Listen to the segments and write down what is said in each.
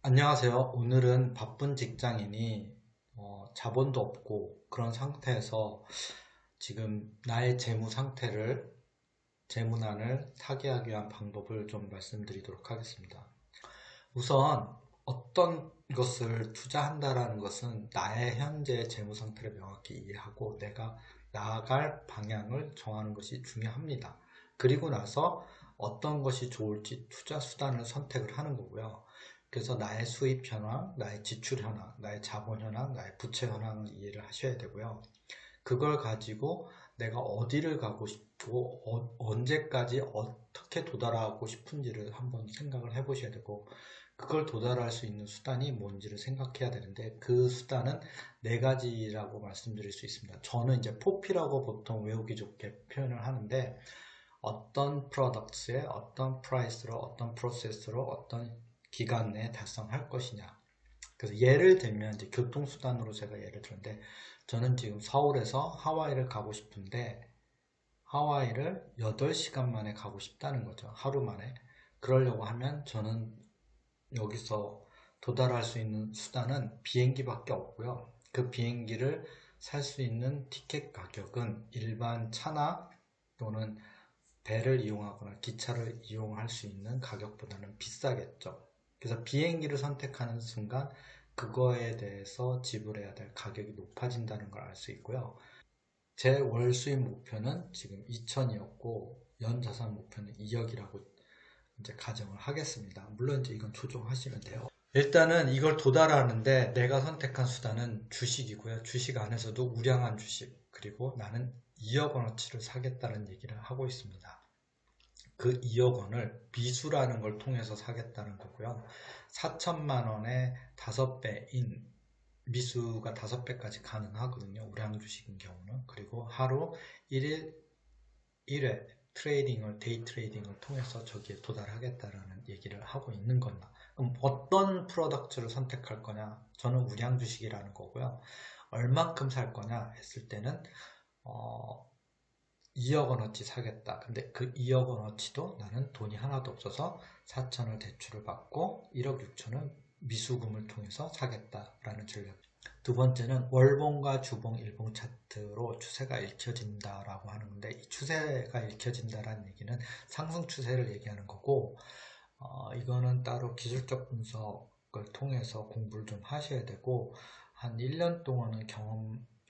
안녕하세요. 오늘은 바쁜 직장인이 자본도 없고 그런 상태에서 지금 나의 재무 상태를, 재문안을 타개하기 위한 방법을 좀 말씀드리도록 하겠습니다. 우선 어떤 것을 투자한다라는 것은 나의 현재 재무 상태를 명확히 이해하고 내가 나아갈 방향을 정하는 것이 중요합니다. 그리고 나서 어떤 것이 좋을지 투자 수단을 선택을 하는 거고요. 그래서 나의 수입 현황, 나의 지출 현황, 나의 자본 현황, 나의 부채 현황을 이해를 하셔야 되고요. 그걸 가지고 내가 어디를 가고 싶고 언제까지 어떻게 도달하고 싶은지를 한번 생각을 해보셔야 되고, 그걸 도달할 수 있는 수단이 뭔지를 생각해야 되는데, 그 수단은 네 가지라고 말씀드릴 수 있습니다. 저는 이제 포피라고 보통 외우기 좋게 표현을 하는데, 어떤 프로덕트에 어떤 프라이스로 어떤 프로세스로 어떤 기간 내에 달성할 것이냐. 그래서 예를 들면 이제 교통수단으로 제가 예를 들었는데, 저는 지금 서울에서 하와이를 가고 싶은데 하와이를 8시간 만에 가고 싶다는 거죠. 하루 만에. 그러려고 하면 저는 여기서 도달할 수 있는 수단은 비행기밖에 없고요. 그 비행기를 살 수 있는 티켓 가격은 일반 차나 또는 배를 이용하거나 기차를 이용할 수 있는 가격보다는 비싸겠죠. 그래서 비행기를 선택하는 순간 그거에 대해서 지불해야 될 가격이 높아진다는 걸 알 수 있고요. 제 월 수입 목표는 지금 2천이었고 연자산 목표는 2억이라고 이제 가정을 하겠습니다. 물론 이제 이건 조정하시면 돼요. 일단은 이걸 도달하는데 내가 선택한 수단은 주식이고요. 주식 안에서도 우량한 주식, 그리고 나는 2억 원어치를 사겠다는 얘기를 하고 있습니다. 그 2억 원을 미수라는 걸 통해서 사겠다는 거고요. 4천만 원에 5배인 미수가 5배까지 가능하거든요. 우량 주식인 경우는. 그리고 하루 1일 1회 트레이딩을, 데이 트레이딩을 통해서 저기에 도달하겠다라는 얘기를 하고 있는 겁니다. 그럼 어떤 프로덕트를 선택할 거냐? 저는 우량 주식이라는 거고요. 얼만큼 살 거냐 했을 때는 어, 2억 원어치 사겠다. 근데 그 2억 원어치도 나는 돈이 하나도 없어서 4천을 대출을 받고 1억 6천은 미수금을 통해서 사겠다라는 전략. 두 번째는 월봉과 주봉, 일봉 차트로 추세가 읽혀진다라고 하는 건데, 이 추세가 읽혀진다라는 얘기는 상승 추세를 얘기하는 거고, 이거는 따로 기술적 분석을 통해서 공부를 좀 하셔야 되고, 한 1년 동안은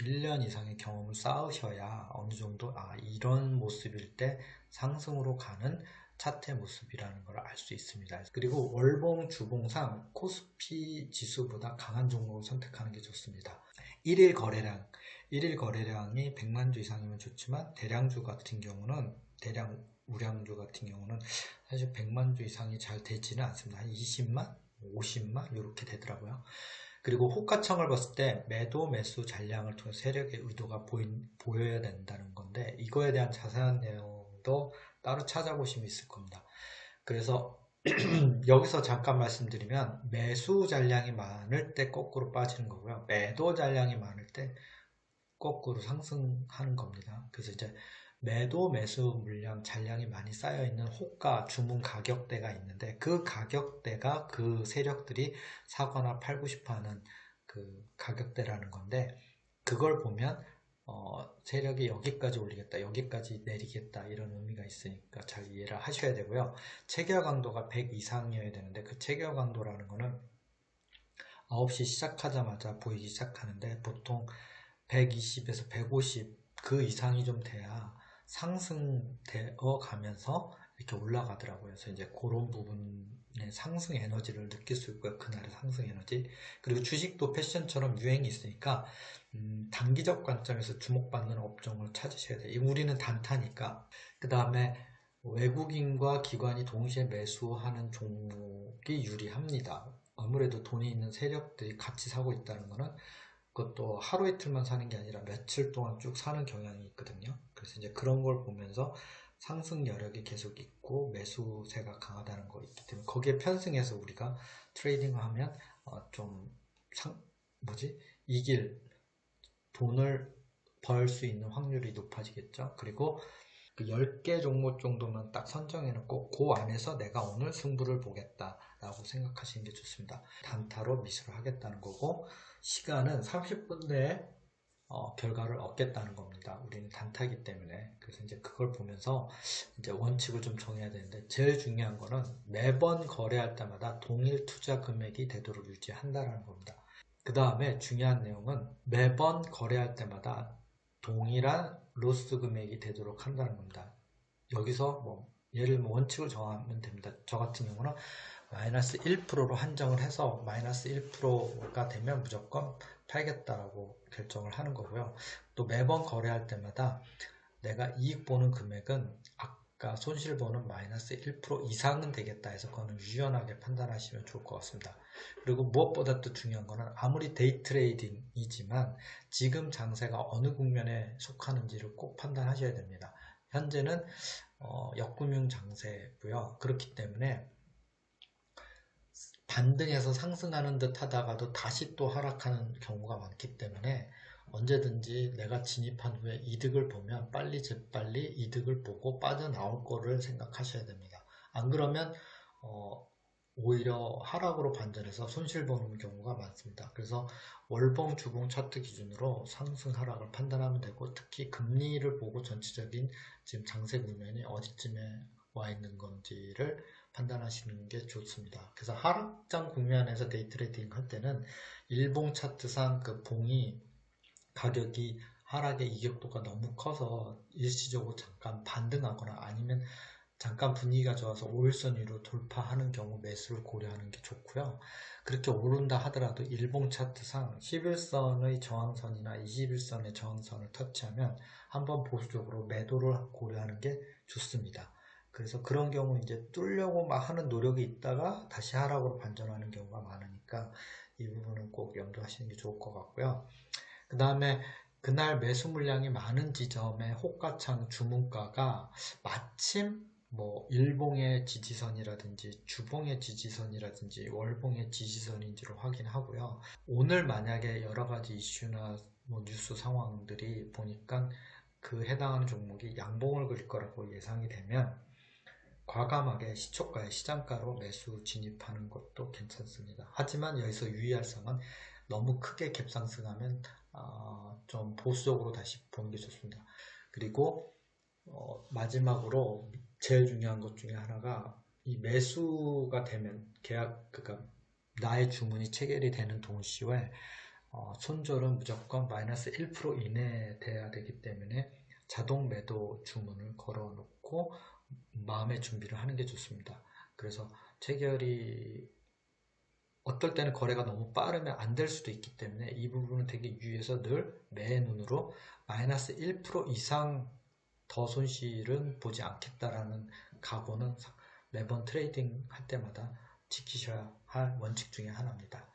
1년 이상의 경험을 쌓으셔야 어느 정도, 이런 모습일 때 상승으로 가는 차트의 모습이라는 걸 알 수 있습니다. 그리고 월봉, 주봉상 코스피 지수보다 강한 종목을 선택하는 게 좋습니다. 1일 거래량, 1일 거래량이 100만 주 이상이면 좋지만 대량주 같은 경우는, 대량 우량주 같은 경우는 사실 100만 주 이상이 잘 되지는 않습니다. 한 20만, 50만 이렇게 되더라고요. 그리고 호가창을 봤을 때 매도, 매수 잔량을 통해 세력의 의도가 보여야 된다는 건데, 이거에 대한 자세한 내용도 따로 찾아보시면 있을 겁니다. 그래서 여기서 잠깐 말씀드리면, 매수 잔량이 많을 때 거꾸로 빠지는 거고요. 매도 잔량이 많을 때 거꾸로 상승하는 겁니다. 그래서 이제 매도, 매수 물량, 잔량이 많이 쌓여 있는 호가, 주문 가격대가 있는데, 그 가격대가 그 세력들이 사거나 팔고 싶어 하는 그 가격대라는 건데, 그걸 보면 세력이 여기까지 올리겠다, 여기까지 내리겠다, 이런 의미가 있으니까 잘 이해를 하셔야 되고요. 체결 강도가 100 이상이어야 되는데, 그 체결 강도라는 거는 9시 시작하자마자 보이기 시작하는데, 보통 120에서 150 그 이상이 좀 돼야 상승되어 가면서 이렇게 올라가더라고요. 그래서 이제 그런 부분의 상승 에너지를 느낄 수 있고요. 그날의 상승 에너지. 그리고 주식도 패션처럼 유행이 있으니까 단기적 관점에서 주목받는 업종을 찾으셔야 돼요. 우리는 단타니까. 그 다음에 외국인과 기관이 동시에 매수하는 종목이 유리합니다. 아무래도 돈이 있는 세력들이 같이 사고 있다는 것은, 그것도 하루 이틀만 사는 게 아니라 며칠 동안 쭉 사는 경향이 있거든요. 그래서 이제 그런 걸 보면서 상승 여력이 계속 있고 매수세가 강하다는 거 있기 때문에, 거기에 편승해서 우리가 트레이딩을 하면 좀 뭐지? 이길, 돈을 벌 수 있는 확률이 높아지겠죠. 그리고 그 10개 종목 정도만 딱 선정해 놓고 그 안에서 내가 오늘 승부를 보겠다 라고 생각하시는 게 좋습니다. 단타로 미수를 하겠다는 거고, 시간은 30분 내에 결과를 얻겠다는 겁니다. 우리는 단타이기 때문에. 그래서 이제 그걸 보면서 이제 원칙을 좀 정해야 되는데, 제일 중요한 거는 매번 거래할 때마다 동일 투자 금액이 되도록 유지한다는 겁니다. 그 다음에 중요한 내용은 매번 거래할 때마다 동일한 로스 금액이 되도록 한다는 겁니다. 여기서 뭐 예를 원칙을 정하면 됩니다. 저 같은 경우는 마이너스 1%로 한정을 해서 마이너스 1%가 되면 무조건 팔겠다라고 결정을 하는 거고요. 또 매번 거래할 때마다 내가 이익 보는 금액은 아까 손실 보는 마이너스 1% 이상은 되겠다 해서 그거는 유연하게 판단하시면 좋을 것 같습니다. 그리고 무엇보다 또 중요한 거는 아무리 데이 트레이딩이지만 지금 장세가 어느 국면에 속하는지를 꼭 판단하셔야 됩니다. 현재는 역금융 장세고요. 그렇기 때문에 반등해서 상승하는 듯 하다가도 다시 또 하락하는 경우가 많기 때문에 언제든지 내가 진입한 후에 이득을 보면 빨리 재빨리 이득을 보고 빠져나올 거를 생각하셔야 됩니다. 안 그러면 오히려 하락으로 반전해서 손실 보는 경우가 많습니다. 그래서 월봉, 주봉 차트 기준으로 상승, 하락을 판단하면 되고, 특히 금리를 보고 전체적인 지금 장세 국면이 어디쯤에 와 있는 건지를 판단하시는 게 좋습니다. 그래서 하락장 국면에서 데이 트레이딩 할 때는 일봉 차트상 그 봉이 가격이 하락의 이격도가 너무 커서 일시적으로 잠깐 반등하거나 아니면 잠깐 분위기가 좋아서 5일선 위로 돌파하는 경우 매수를 고려하는 게 좋고요. 그렇게 오른다 하더라도 일봉 차트상 11선의 저항선이나 21선의 저항선을 터치하면 한번 보수적으로 매도를 고려하는 게 좋습니다. 그래서 그런 경우 이제 뚫려고 막 하는 노력이 있다가 다시 하락으로 반전하는 경우가 많으니까 이 부분은 꼭 염두하시는 게 좋을 것 같고요. 그 다음에 그날 매수 물량이 많은 지점의 호가창 주문가가 마침 뭐 일봉의 지지선이라든지 주봉의 지지선이라든지 월봉의 지지선인지를 확인하고요. 오늘 만약에 여러 가지 이슈나 뭐 뉴스 상황들이 보니까 그 해당하는 종목이 양봉을 그릴 거라고 예상이 되면 과감하게 시초가의 시장가로 매수 진입하는 것도 괜찮습니다. 하지만 여기서 유의할 점은 너무 크게 갭상승하면 좀 보수적으로 다시 보는 게 좋습니다. 그리고 마지막으로 제일 중요한 것 중에 하나가 이 매수가 되면 그러니까 나의 주문이 체결이 되는 동시에 손절은 무조건 마이너스 1% 이내에 돼야 되기 때문에 자동 매도 주문을 걸어 놓고 마음의 준비를 하는 게 좋습니다. 그래서 체결이 어떨 때는 거래가 너무 빠르면 안 될 수도 있기 때문에 이 부분은 되게 유의해서 늘 매의 눈으로 마이너스 1% 이상 더 손실은 보지 않겠다라는 각오는 매번 트레이딩 할 때마다 지키셔야 할 원칙 중에 하나입니다.